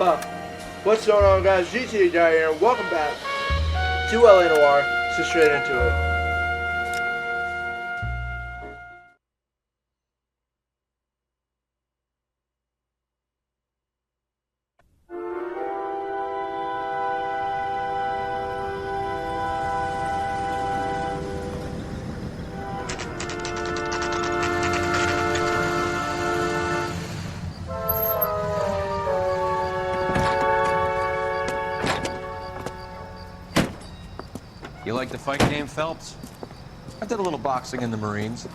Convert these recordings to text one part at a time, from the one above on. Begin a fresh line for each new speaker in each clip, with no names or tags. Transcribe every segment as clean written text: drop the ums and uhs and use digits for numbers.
Buck. What's going on, guys? GTA Guy here, and welcome back to LA Noire. So straight into it.
You like the fight game, Phelps?
I did a little boxing in the Marines.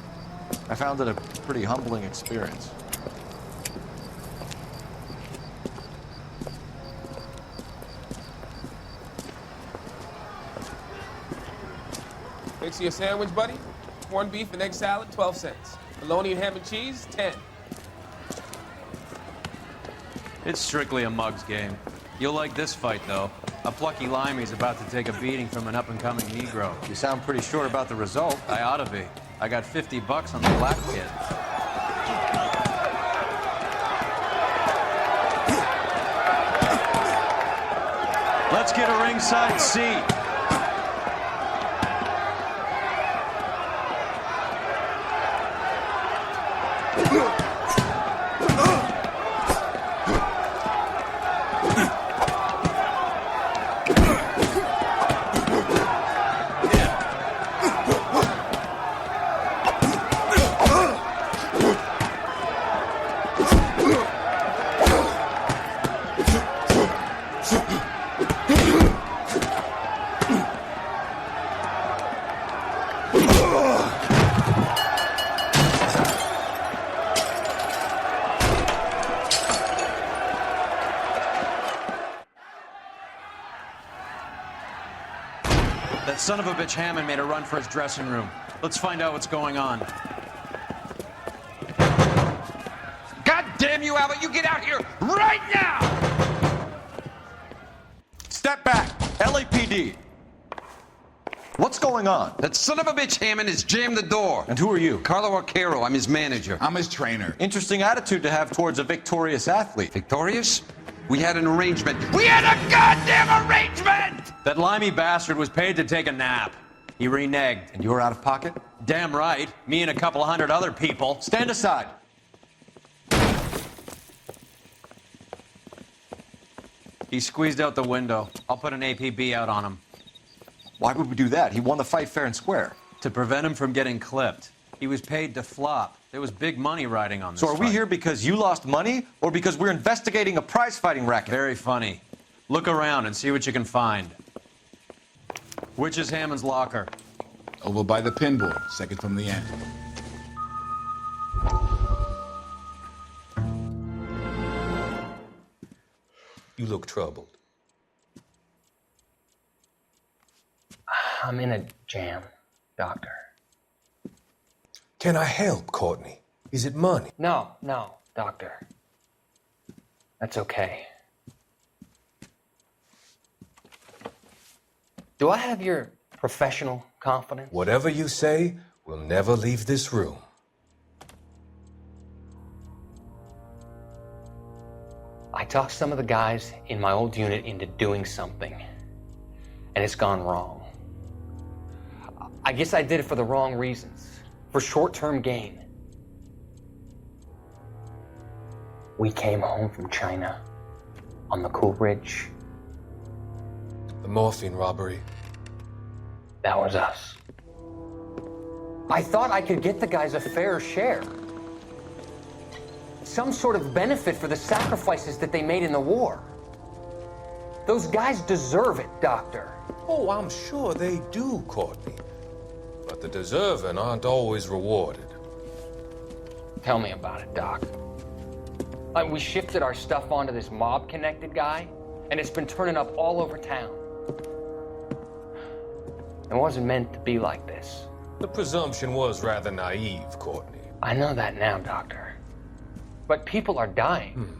I found it a pretty humbling experience.
Fix you a sandwich, buddy. Corned beef and egg salad, 12 cents. Bologna and ham and cheese, 10.
It's strictly a mug's game. You'll like this fight, though. A plucky limey's about to take a beating from an up-and-coming Negro.
You sound pretty sure about the result.
I ought to be. I got $50 on the black kid. Let's get a ringside seat. That son of a bitch Hammond made a run for his dressing room. Let's find out what's going on.
God damn you, Albert! You get out here right now!
Step back! LAPD! What's going on?
That son of a bitch Hammond has jammed the door.
And who are you?
Carlo Arcaro, I'm his manager.
I'm his trainer.
Interesting attitude to have towards a victorious athlete.
Victorious? We had an arrangement. We had a goddamn arrangement!
That limey bastard was paid to take a nap. He reneged.
And you were out of pocket?
Damn right. Me and a couple hundred other people.
Stand aside.
He squeezed out the window. I'll put an APB out on him.
Why would we do that? He won the fight fair and square.
To prevent him from getting clipped. He was paid to flop. There was big money riding on this
So are we
fight.
here because you lost money, or because we're investigating a prize-fighting racket?
Very funny. Look around and see what you can find. Which is Hammond's locker?
Over by the pinboard, second from the end.
You look troubled.
I'm in a jam, Doctor.
Can I help, Courtney? Is it money?
No, Doctor. That's okay. Do I have your professional confidence?
Whatever you say, we'll never leave this room.
I talked some of the guys in my old unit into doing something, and it's gone wrong. I guess I did it for the wrong reasons, for short-term gain. We came home from China on the Cool Ridge.
The morphine robbery.
That was us. I thought I could get the guys a fair share. Some sort of benefit for the sacrifices that they made in the war. Those guys deserve it, Doctor.
Oh, I'm sure they do, Courtney. But the deserving aren't always rewarded.
Tell me about it, Doc. We shifted our stuff onto this mob-connected guy, and it's been turning up all over town. It wasn't meant to be like this.
The presumption was rather naive, Courtney.
I know that now, Doctor. But people are dying.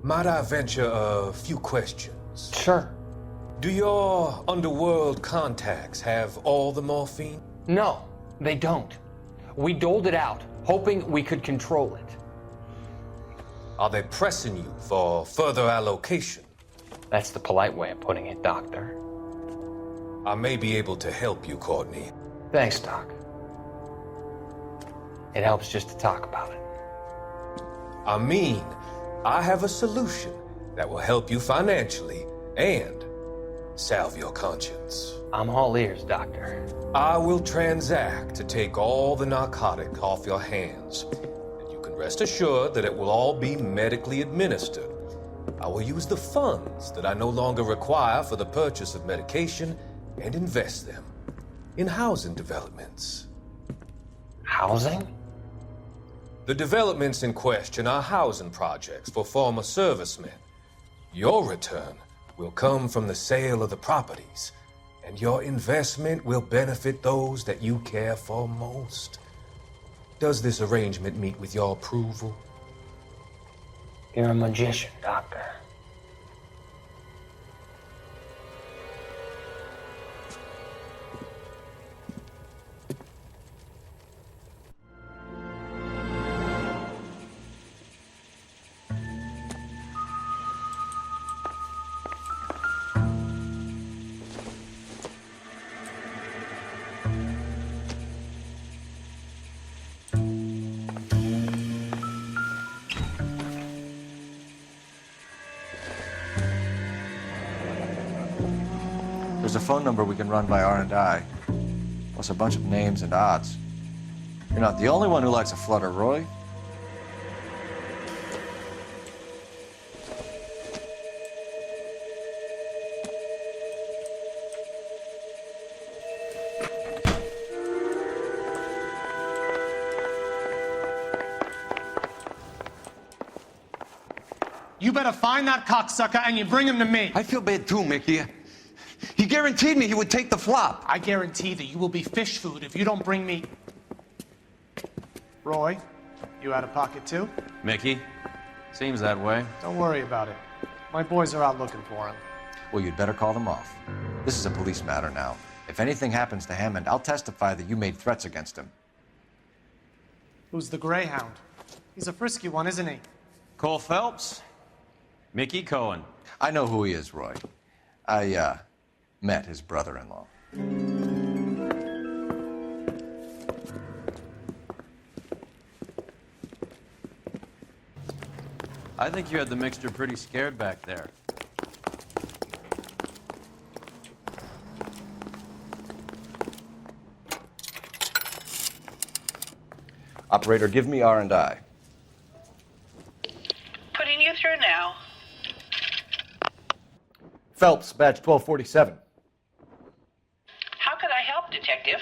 Might I venture a few questions?
Sure.
Do your underworld contacts have all the morphine?
No, they don't. We doled it out, hoping we could control it.
Are they pressing you for further allocation?
That's the polite way of putting it, Doctor.
I may be able to help you, Courtney.
Thanks, Doc. It helps just to talk about it.
I mean, I have a solution that will help you financially and salve your conscience.
I'm all ears, Doctor.
I will transact to take all the narcotic off your hands. And you can rest assured that it will all be medically administered. I will use the funds that I no longer require for the purchase of medication and invest them in housing developments.
Housing?
The developments in question are housing projects for former servicemen. Your return will come from the sale of the properties, and your investment will benefit those that you care for most. Does this arrangement meet with your approval?
You're a magician, Doctor.
There's a phone number we can run by R&I, plus a bunch of names and odds. You're not the only one who likes a flutter, Roy.
You better find that cocksucker and you bring him to me.
I feel bad too, Mickey. He guaranteed me he would take the flop.
I guarantee that you will be fish food if you don't bring me... Roy, you out of pocket too?
Mickey? Seems that way.
Don't worry about it. My boys are out looking for him.
Well, you'd better call them off. This is a police matter now. If anything happens to Hammond, I'll testify that you made threats against him.
Who's the Greyhound? He's a frisky one, isn't he?
Cole Phelps? Mickey Cohen.
I know who he is, Roy. I, met his brother-in-law.
I think you had the mixture pretty scared back there.
Operator, give me R&I.
Putting you through now.
Phelps, badge 1247.
How could I help, Detective?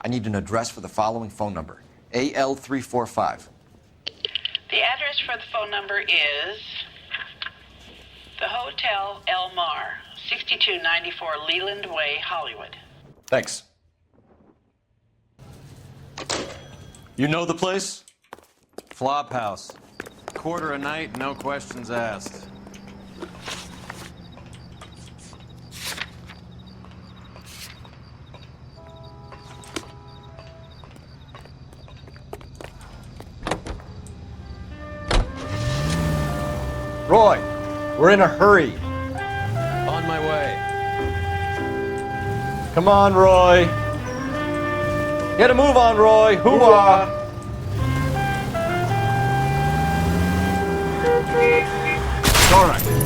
I need an address for the following phone number. AL345.
The address for the phone number is the Hotel El Mar, 6294 Leland Way, Hollywood.
Thanks.
You know the place? Flop house. Quarter a night, no questions asked.
Roy, we're in a hurry.
On my way.
Come on, Roy. Get a move on, Roy. Hoo-ah.
All right.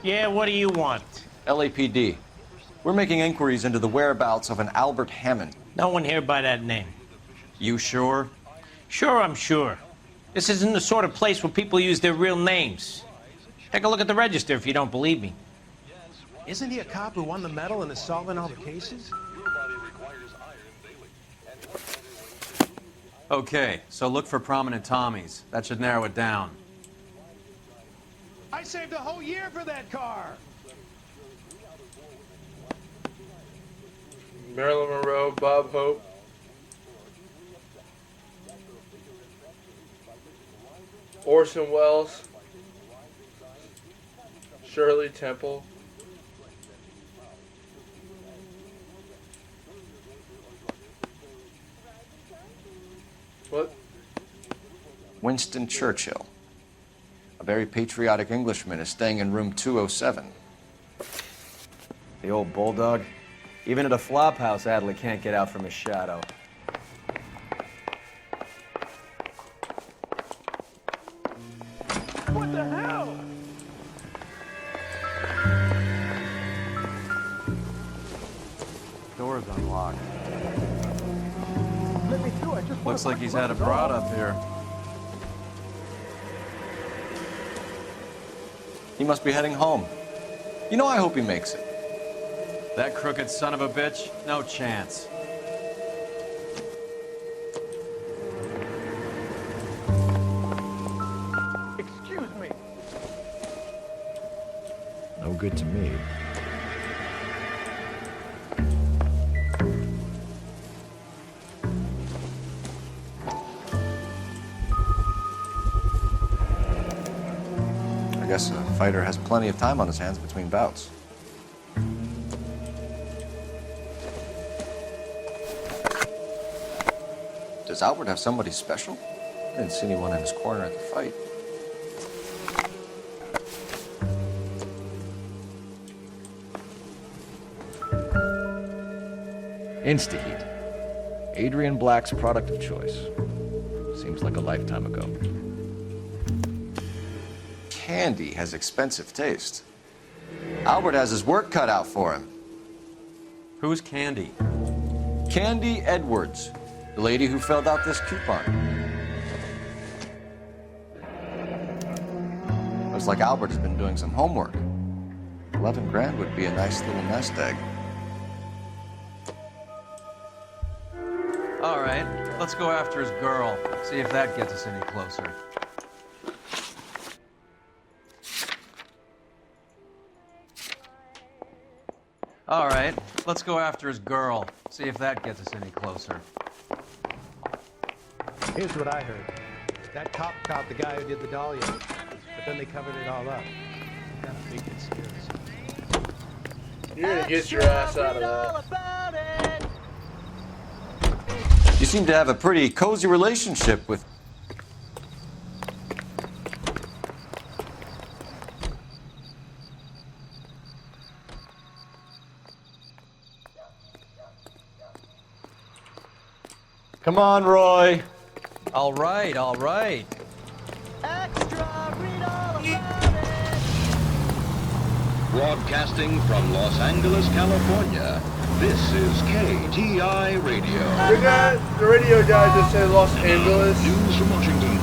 Yeah, what do you want?
LAPD. We're making inquiries into the whereabouts of an Albert Hammond.
No one here by that name.
You sure?
Sure, I'm sure.
This isn't the sort of place where people use their real names. Take a look at the register if you don't believe me.
Isn't he a cop who won the medal and is solving all the cases?
Okay, so look for prominent Tommies. That should narrow it down.
I saved a whole year for that car!
Marilyn Monroe, Bob Hope. Orson Welles. Shirley Temple. What?
Winston Churchill. A very patriotic Englishman is staying in room 207.
The old bulldog. Even at a flop house, Adley can't get out from his shadow.
What the hell?
Door's unlocked.
Let me through. I just
Looks like he's had a broad up here.
He must be heading home. You know, I hope he makes it.
That crooked son of a bitch? No chance.
Excuse me.
No good to me. I guess a fighter has plenty of time on his hands between bouts. Does Albert have somebody special? I didn't see anyone in his corner at the fight. Instaheat. Adrian Black's product of choice. Seems like a lifetime ago. Candy has expensive taste. Albert has his work cut out for him.
Who's Candy?
Candy Edwards, the lady who filled out this coupon. Looks like Albert has been doing some homework. 11 grand would be a nice little nest egg.
All right, let's go after his girl. See if that gets us any closer. All right, let's go after his girl. See if that gets us any closer.
Here's what I heard. That cop caught the guy who did the Dahlia, but then they covered it all up. Got a big conspiracy.
You're gonna get your ass out of that.
You seem to have a pretty cozy relationship with... Come on, Roy.
All right, all right.
Extra, read all about it.
Broadcasting from Los Angeles, California, this is KTI Radio.
The radio guy just said Los Angeles.
News from Washington.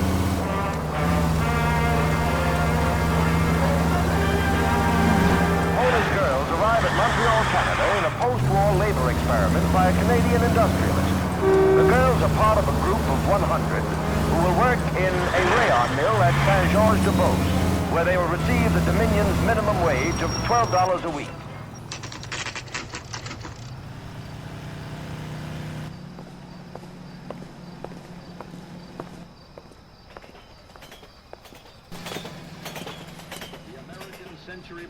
Polish girls arrive at Montreal, Canada in a post-war labor experiment by a Canadian industrialist. The girls are part of a group of 100 who will work in a rayon mill at Saint-Georges-de-Beauce, where they will receive the Dominion's minimum wage of $12 a week.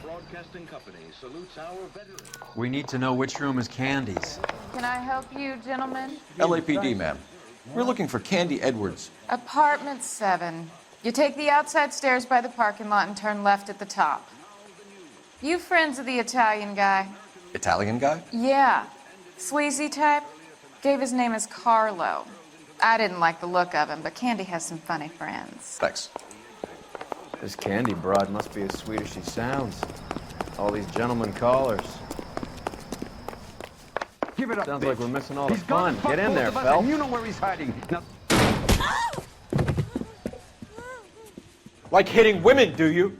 Broadcasting Company salutes our veterans.
We need to know which room is Candy's.
Can I help you, gentlemen?
LAPD, ma'am. We're looking for Candy Edwards.
Apartment 7. You take the outside stairs by the parking lot and turn left at the top. You friends of the Italian guy?
Italian guy?
Yeah. Sleazy type? Gave his name as Carlo. I didn't like the look of him, but Candy has some funny friends.
Thanks.
This Candy broad must be as sweet as she sounds. All these gentlemen callers.
Give it up,
Sounds
bitch.
like we're missing all
He's
the fun.
gonna fuck
Get in
both
there,
of us,
Phelps.
and you know where he's hiding. Now...
Like hitting women, do you?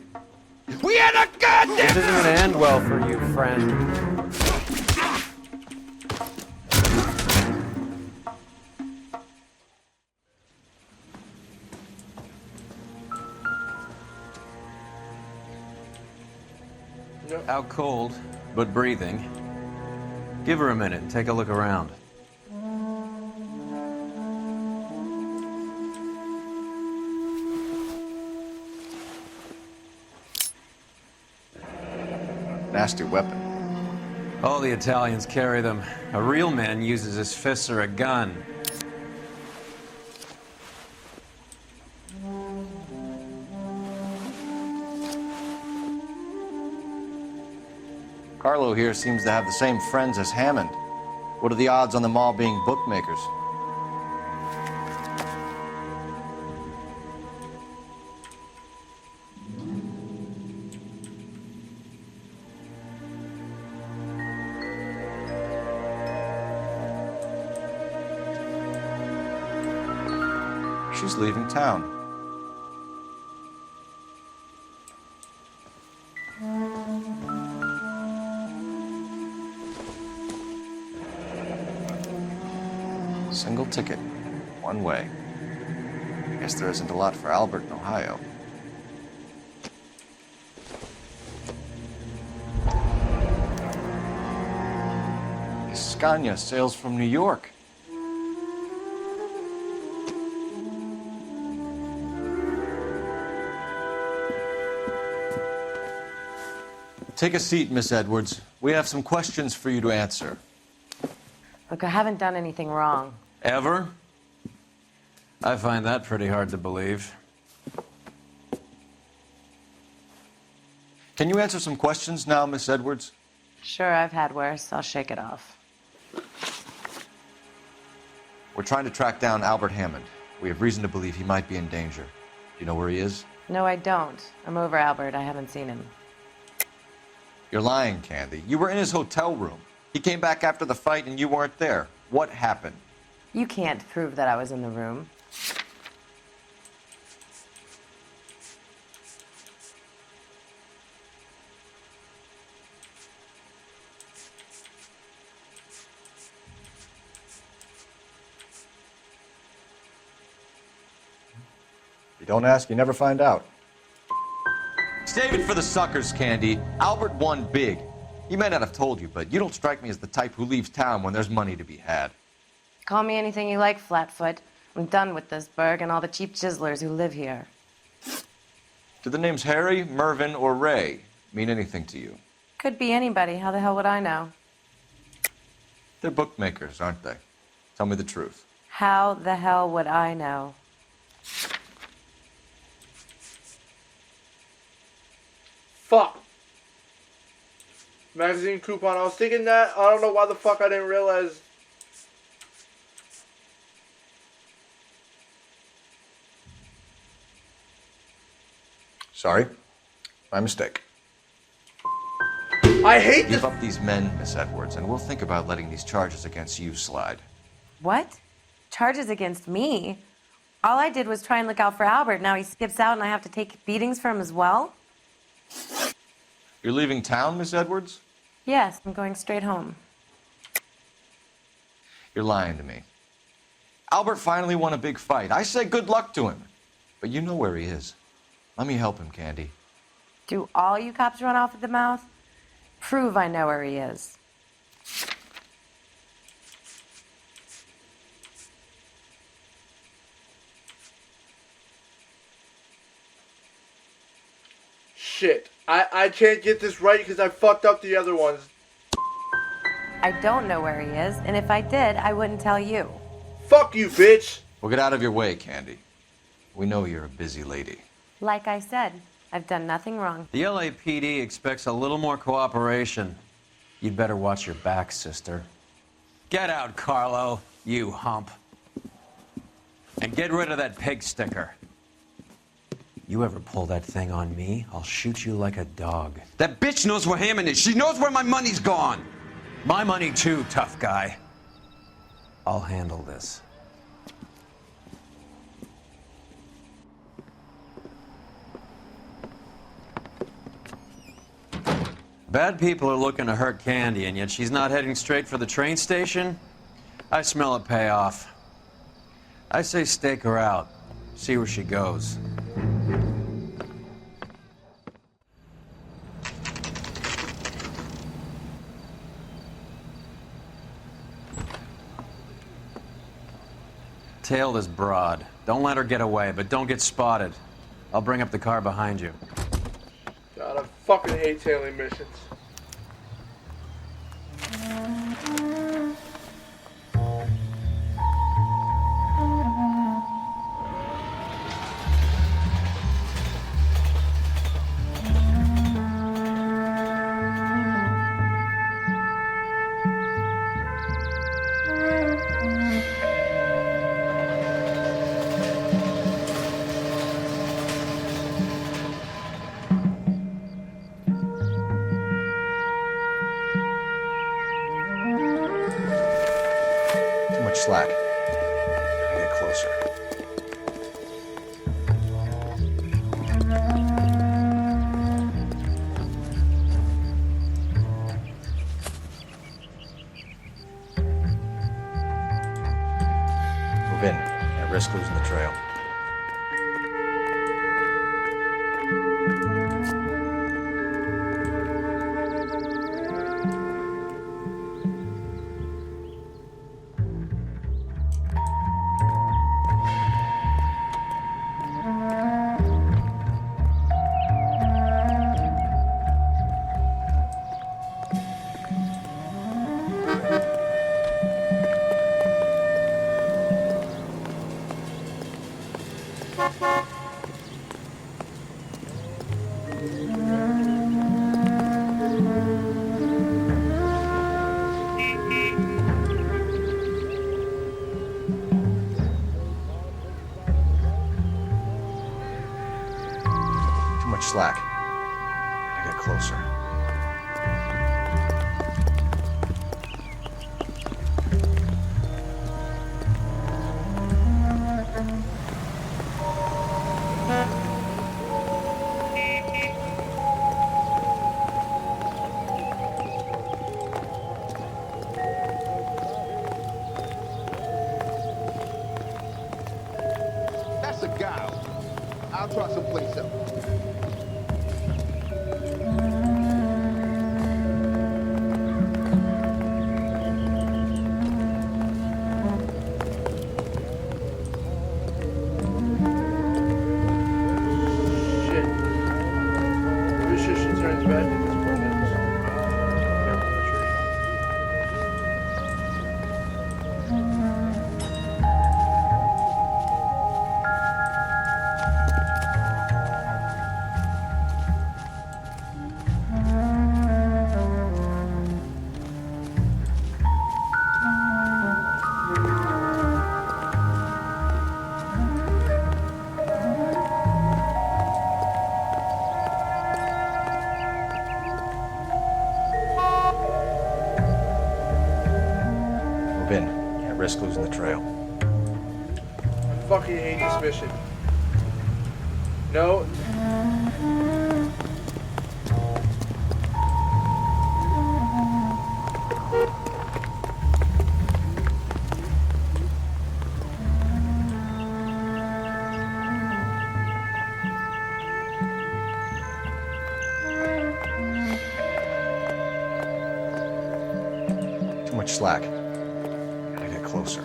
We had a goddamn...
This isn't gonna end well for you, friend.
Out cold, but breathing. Give her a minute and take a look around.
Nasty weapon.
All the Italians carry them. A real man uses his fists or a gun.
Carlo here seems to have the same friends as Hammond. What are the odds on them all being bookmakers? She's leaving town. Single ticket, one way. Guess there isn't a lot for Albert in Ohio. Scania sails from New York. Take a seat, Miss Edwards. We have some questions for you to answer.
Look, I haven't done anything wrong.
Ever? I find that pretty hard to believe.
Can you answer some questions now, Miss Edwards?
Sure, I've had worse. I'll shake it off.
We're trying to track down Albert Hammond. We have reason to believe he might be in danger. Do you know where he is?
No, I don't. I'm over Albert. I haven't seen him.
You're lying, Candy. You were in his hotel room. He came back after the fight and you weren't there. What happened?
You can't prove that I was in the room.
You don't ask, you never find out. Save it for the suckers, Candy. Albert won big. He may not have told you, but you don't strike me as the type who leaves town when there's money to be had.
Call me anything you like, Flatfoot. I'm done with this burg and all the cheap chiselers who live here.
Do the names Harry, Mervyn, or Ray mean anything to you?
Could be anybody. How the hell would I know?
They're bookmakers, aren't they? Tell me the truth.
How the hell would I know?
Fuck. Magazine coupon. I was thinking that. I don't know why the fuck I didn't realize.
Sorry. My mistake.
I hate
this. Give up these men, Miss Edwards, and we'll think about letting these charges against you slide.
What? Charges against me? All I did was try and look out for Albert. Now he skips out and I have to take beatings for him as well?
You're leaving town, Miss Edwards?
Yes, I'm going straight home.
You're lying to me. Albert finally won a big fight. I say good luck to him. But you know where he is. Let me help him, Candy.
Do all you cops run off at the mouth? Prove I know where he is.
Shit. I can't get this right because I fucked up the other ones.
I don't know where he is, and if I did, I wouldn't tell you.
Fuck you, bitch!
Well, get out of your way, Candy. We know you're a busy lady.
Like I said, I've done nothing wrong.
The LAPD expects a little more cooperation. You'd better watch your back, sister. Get out, Carlo, you hump. And get rid of that pig sticker. You ever pull that thing on me, I'll shoot you like a dog.
That bitch knows where Hammond is. She knows where my money's gone.
My money too, tough guy. I'll handle this. Bad people are looking to hurt Candy, and yet she's not heading straight for the train station? I smell a payoff. I say stake her out. See where she goes. Tail this broad. Don't let her get away, but don't get spotted. I'll bring up the car behind you.
God, I fucking hate tailing missions.
Slack. Gotta get closer. Move in. Can't risk losing the trail. Slack. Gotta get closer.
That's a guy. I'll try someplace else. Risk losing the trail.
I fucking hate this mission. No.
Too much slack. Closer.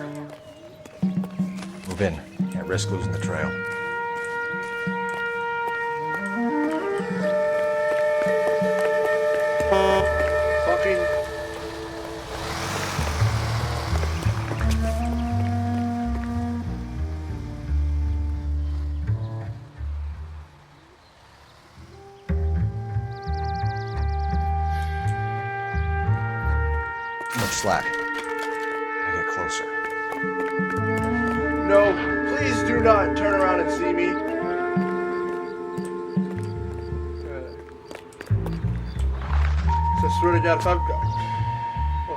Move in. Can't risk losing the trail.
Fucking.
Too much slack. Closer.
No, please do not turn around and see me. So I swear to God, if I've got... Oh,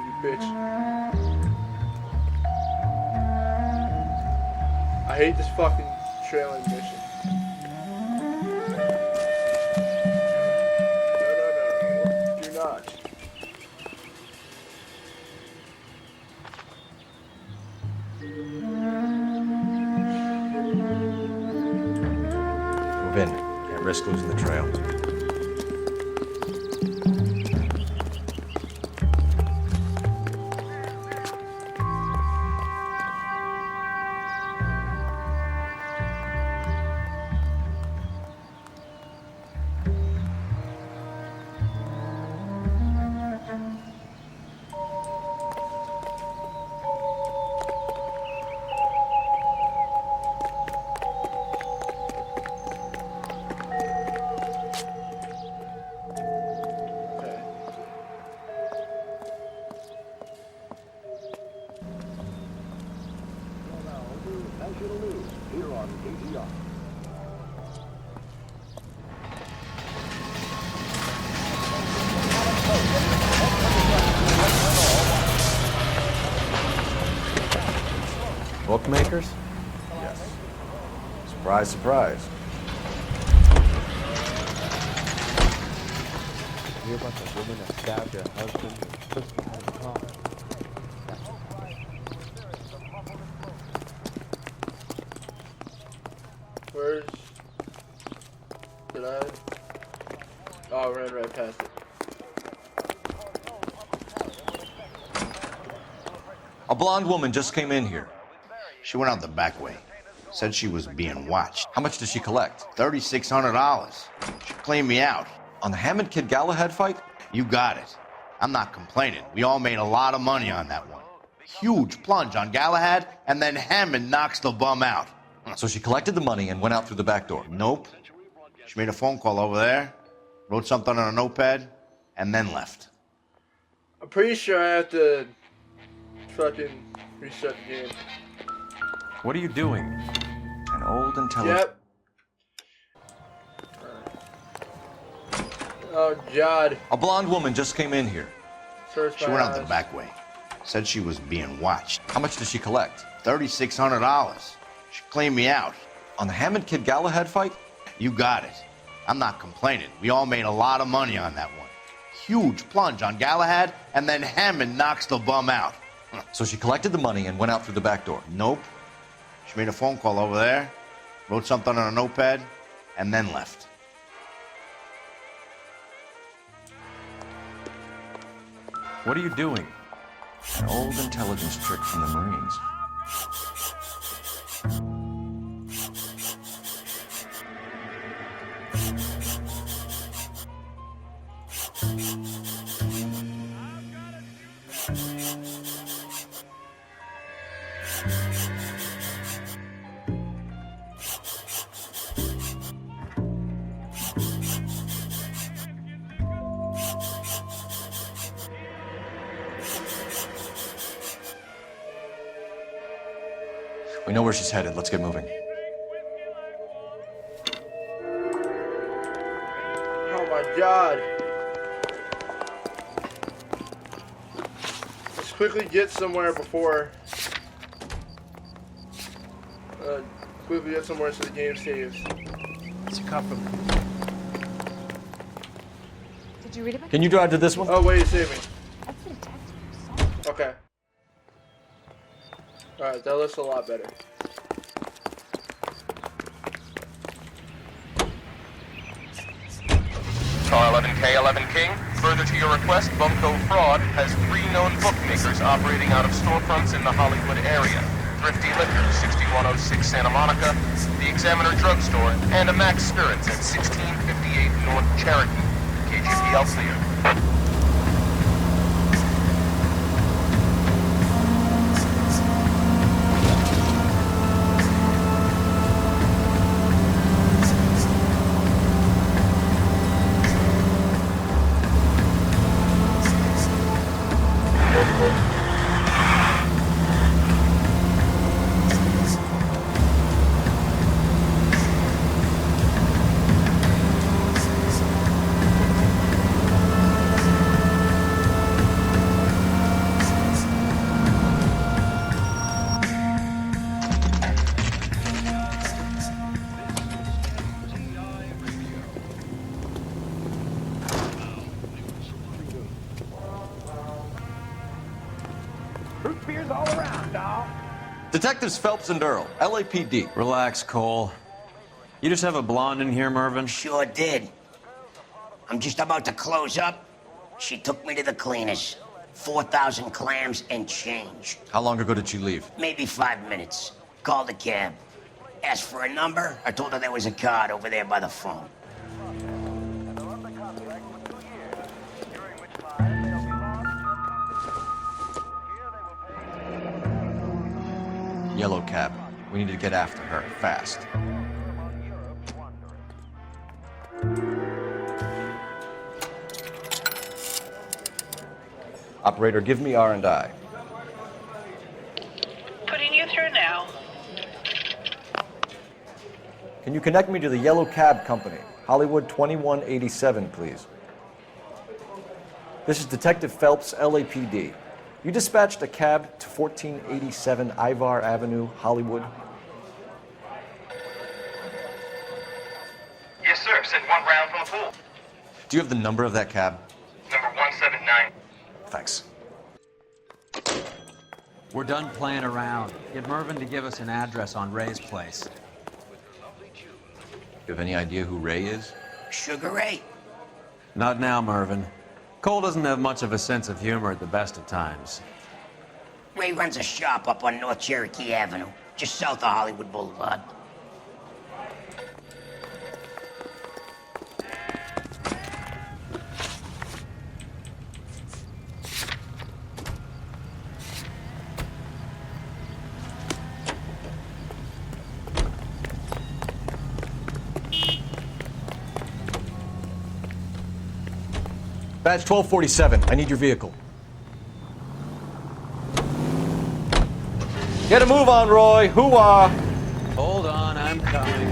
you bitch. I hate this fucking trailing mission. No.
risk losing the trail.
Bookmakers? Yes. Surprise, surprise.
Hear about the woman that stabbed her husband and took him out of the car?
Where's... Did I... Oh, I ran right past it.
A blonde woman just came in here.
She went out the back way. Said she was being watched.
How much did she collect?
$3,600. She cleaned me out.
On the Hammond Kid Galahad fight?
You got it. I'm not complaining. We all made a lot of money on that one. Huge plunge on Galahad, and then Hammond knocks the bum out.
So she collected the money and went out through the back door?
Nope. She made a phone call over there, wrote something on a notepad, and then left.
I'm pretty sure I have to fucking reset the game.
What are you doing? An old intelligent...
Yep. Oh, God.
A blonde woman just came in here.
Search
She
my
went out
eyes.
the back way. Said she was being watched.
How much did she collect?
$3,600. She cleaned me out.
On the Hammond Kid Galahad fight?
You got it. I'm not complaining. We all made a lot of money on that one. Huge plunge on Galahad, and then Hammond knocks the bum out.
So she collected the money and went out through the back door?
Nope. She made a phone call over there, wrote something on a notepad, and then left.
What are you doing? An old intelligence trick from the Marines. We know where she's headed. Let's get moving.
Oh my God. Let's quickly get somewhere before... quickly get somewhere so the game saves.
It's a cup of...
Did you read about
Can you drive to this one?
Oh, wait, save me.
That's the detective.
Okay. Alright, that looks a lot better.
Car 11K, 11 King. Further to your request, Bumco Fraud has 3 known bookmakers operating out of storefronts in the Hollywood area. Thrifty Liquor, 6106 Santa Monica, the Examiner Drugstore, and a Max Spirits at 1658 North Cherokee. KGPL clear.
Fruit beers all around, dawg.
Detectives Phelps and Earl, LAPD.
Relax, Cole. You just have a blonde in here, Mervyn?
Sure did. I'm just about to close up. She took me to the cleaners. 4,000 clams and change.
How long ago did she leave?
Maybe 5 minutes. Called a cab. Asked for a number. I told her there was a card over there by the phone.
Yellow cab. We need to get after her, fast. Operator, give me R&I.
Putting you through now.
Can you connect me to the Yellow Cab Company? Hollywood 2187, please. This is Detective Phelps, LAPD. You dispatched a cab to 1487 Ivar Avenue, Hollywood.
Yes, sir. Sent one round from the pool.
Do you have the number of that cab?
Number 179.
Thanks.
We're done playing around. Get Mervyn to give us an address on Ray's place.
You have any idea who Ray is?
Sugar Ray?
Not now, Mervyn. Cole doesn't have much of a sense of humor at the best of times.
Ray runs a shop up on North Cherokee Avenue, just south of Hollywood Boulevard.
Badge 1247. I need your vehicle. Get a move on, Roy. Hoo-ah!
Hold on, I'm coming.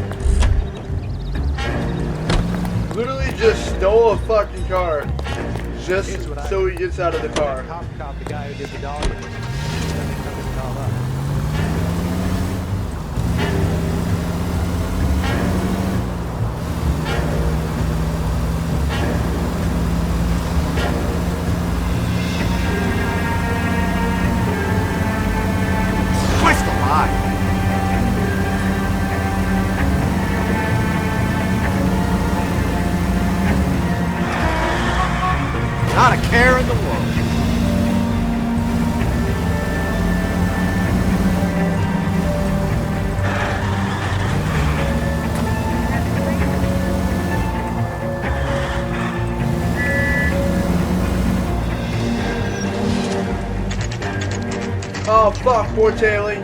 Literally just stole a fucking car. Just so he gets out of the car.
Cop the guy who did the dolly. Then they covered it all up.
Not a care in the world.
Oh fuck, poor Taylor.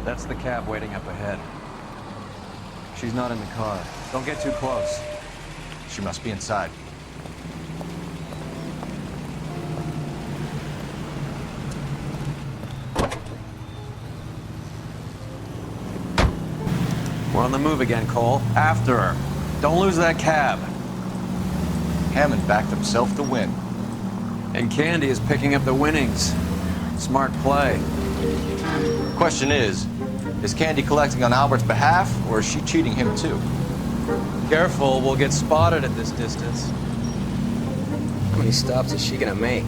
That's the cab waiting up ahead. She's not in the car. Don't get too close.
She must be inside.
We're on the move again, Cole. After her. Don't lose that cab.
Hammond backed himself to win.
And Candy is picking up the winnings. Smart play.
Question is Candy collecting on Albert's behalf, or is she cheating him too?
Careful, we'll get spotted at this distance.
How many stops is she gonna make?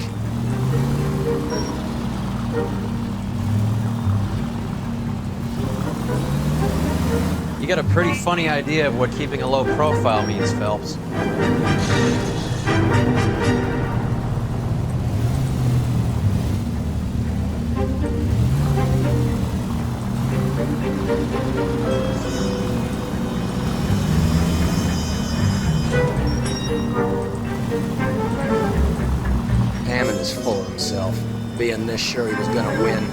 You got a pretty funny idea of what keeping a low profile means, Phelps.
Hammond is full of himself, being this sure he was gonna win.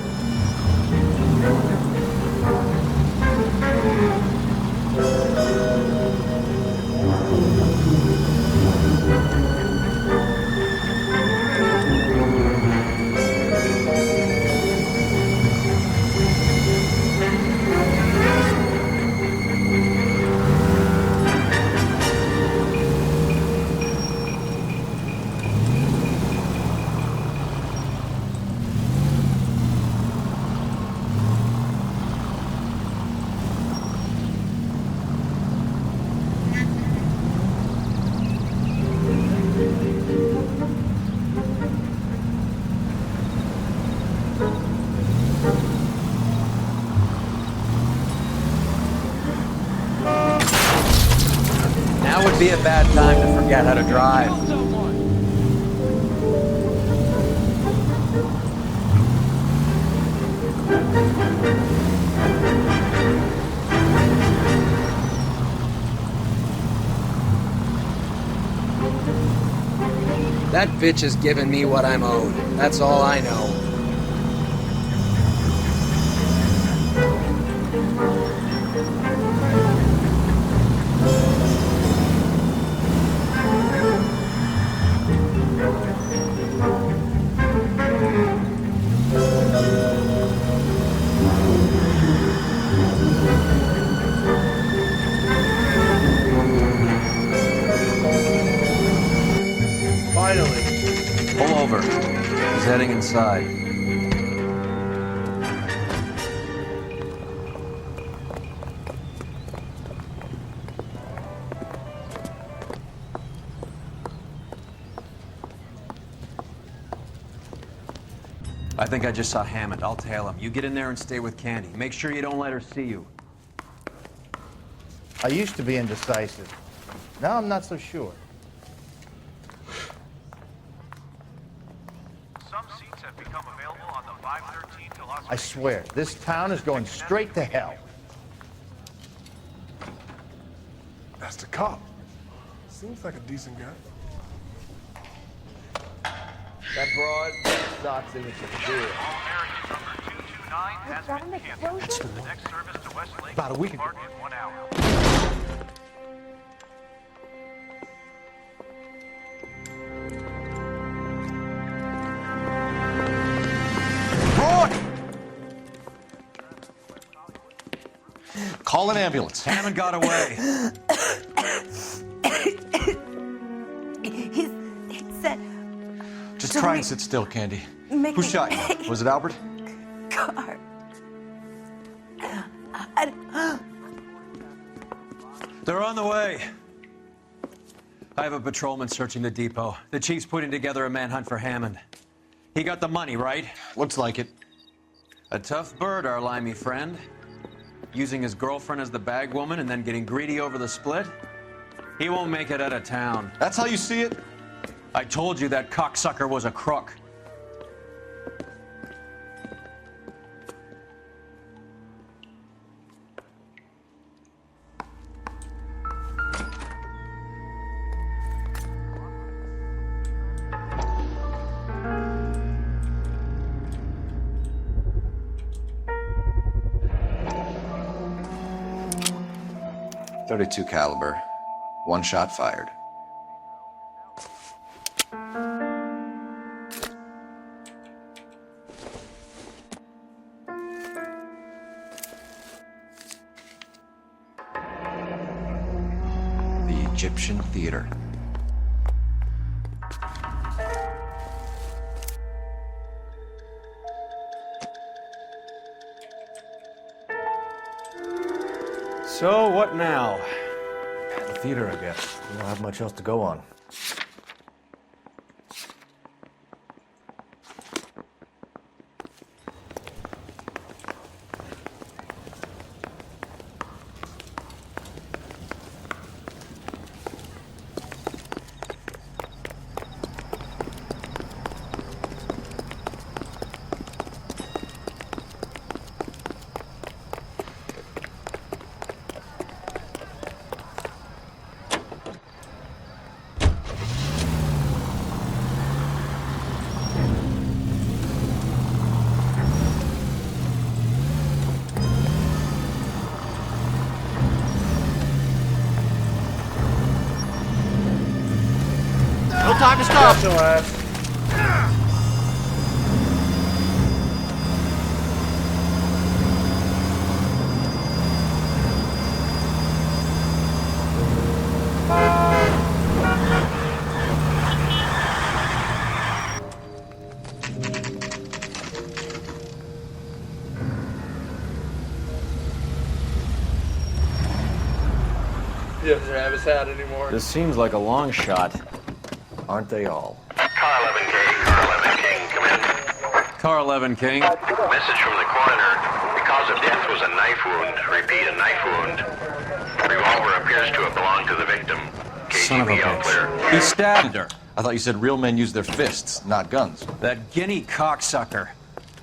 It'd be a bad time to forget how to drive.
That bitch has given me what I'm owed. That's all I know.
Finally.
Pull over. He's heading inside. I think I just saw Hammond. I'll tail him. You get in there and stay with Candy. Make sure you don't let her see you.
I used to be indecisive. Now I'm not so sure.
Some seats have become available on the 513 to Las Vegas.
I swear, this town is going straight to hell.
That's the cop. Seems like a decent guy.
That broad sucks and it's a deal.
About a week ago. In 1 hour.
Call an ambulance.
Hammond got away.
He said...
Just try and sit still, Candy.
Make
Who
me-
shot you? Was it Albert?
Car.
They're on the way. I have a patrolman searching the depot. The chief's putting together a manhunt for Hammond. He got the money, right?
Looks like it.
A tough bird, our limey friend. Using his girlfriend as the bag woman and then getting greedy over the split. He won't make it out of town.
That's how you see it?
I told you that cocksucker was a crook.
.32 caliber. One shot fired. The Egyptian Theater.
So, what now?
The theater, I guess. We don't have much else to go on.
No time to stop. Your ass. He doesn't have his hat anymore.
This seems like a long shot. Aren't they all?
Car 11K, Car 11 King, come in.
Car 11 King.
Message from the coroner. The cause of death was a knife wound. Repeat, a knife wound. Revolver appears to have belonged to the victim.
son of a bitch. He stabbed her.
I thought you said real men use their fists, not guns.
That guinea cocksucker.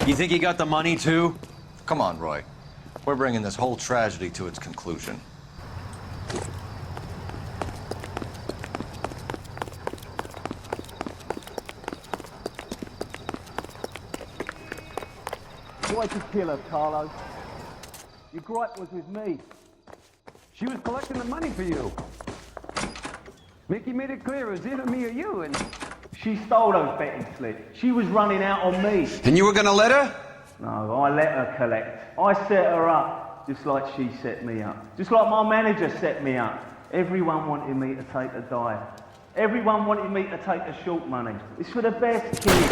You think he got the money, too?
Come on, Roy. We're bringing this whole tragedy to its conclusion.
Why'd you kill her, Carlo? Your gripe was with me. She was collecting the money for you. Mickey made it clear it was either me or you, and she stole those betting slips. She was running out on me.
And you were gonna let her?
No, I let her collect. I set her up, just like she set me up. Just like my manager set me up. Everyone wanted me to take a dive. Everyone wanted me to take the short money. It's for the best, kid.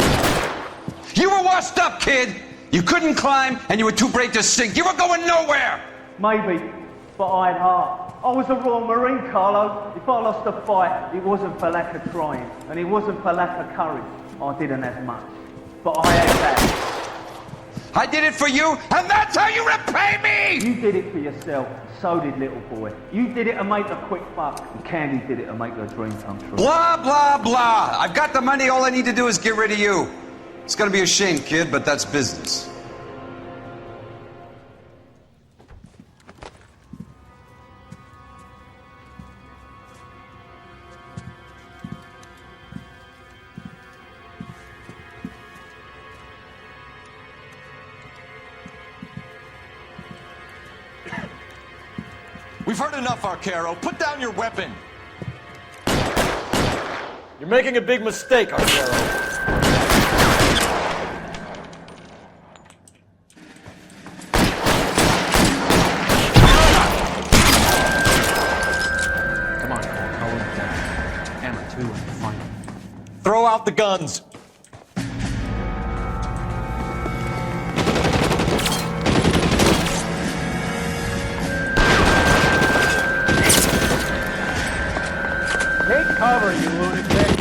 You were washed up, kid! You couldn't climb, and you were too brave to sink. You were going nowhere!
Maybe, but I had heart. I was a Royal Marine, Carlo. If I lost a fight, it wasn't for lack of trying, and it wasn't for lack of courage. I didn't have much, but I had that.
I did it for you, and that's how you repay me!
You did it for yourself, so did little boy. You did it to make a quick buck, and Candy did it to make her dream come true.
Blah, blah, blah. I've got the money, all I need to do is get rid of you. It's gonna be a shame, kid, but that's business.
We've heard enough, Arcaro. Put down your weapon.
You're making a big mistake, Arcaro.
Come on, Cole. Hold it down. Hammer 2 in the final.
Throw out the guns.
Take cover, you lunatic!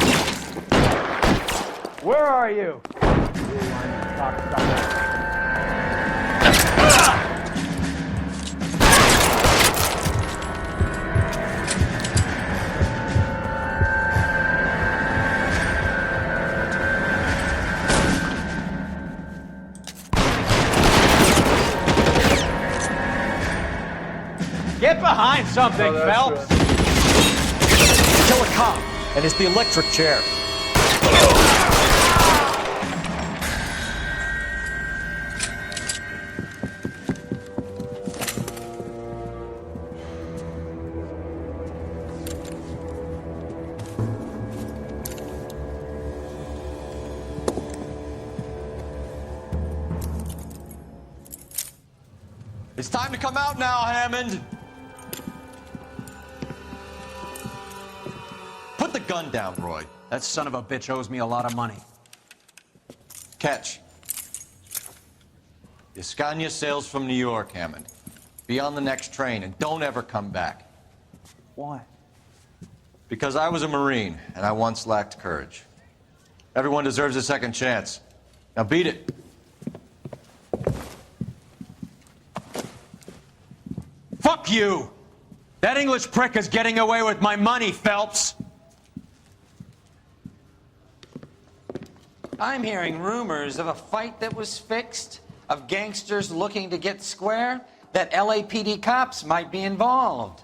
Where are you? You lying cocksucker. Get behind something, Phelps!
Kill a cop, and it's the electric chair.
It's time to come out now, Hammond. Put the gun down, Roy.
That son of a bitch owes me a lot of money.
Catch. Escania sails from New York, Hammond. Be on the next train and don't ever come back.
Why?
Because I was a Marine and I once lacked courage. Everyone deserves a second chance. Now beat it.
Fuck you! That English prick is getting away with my money, Phelps!
I'm hearing rumors of a fight that was fixed, of gangsters looking to get square, that LAPD cops might be involved.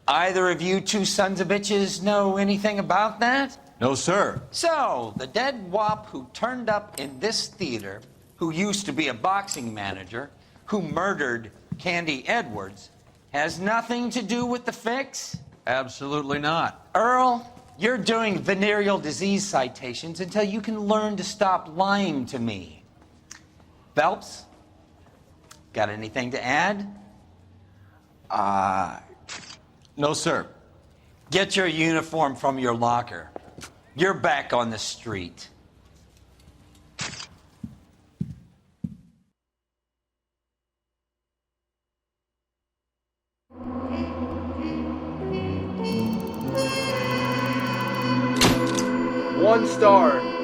Either of you two sons of bitches know anything about that?
No, sir.
So, the dead wop who turned up in this theater, who used to be a boxing manager, who murdered Candy Edwards, has nothing to do with the fix?
Absolutely not.
Earl, you're doing venereal disease citations until you can learn to stop lying to me. Phelps, got anything to add?
No, sir.
Get your uniform from your locker. You're back on the street.
One star.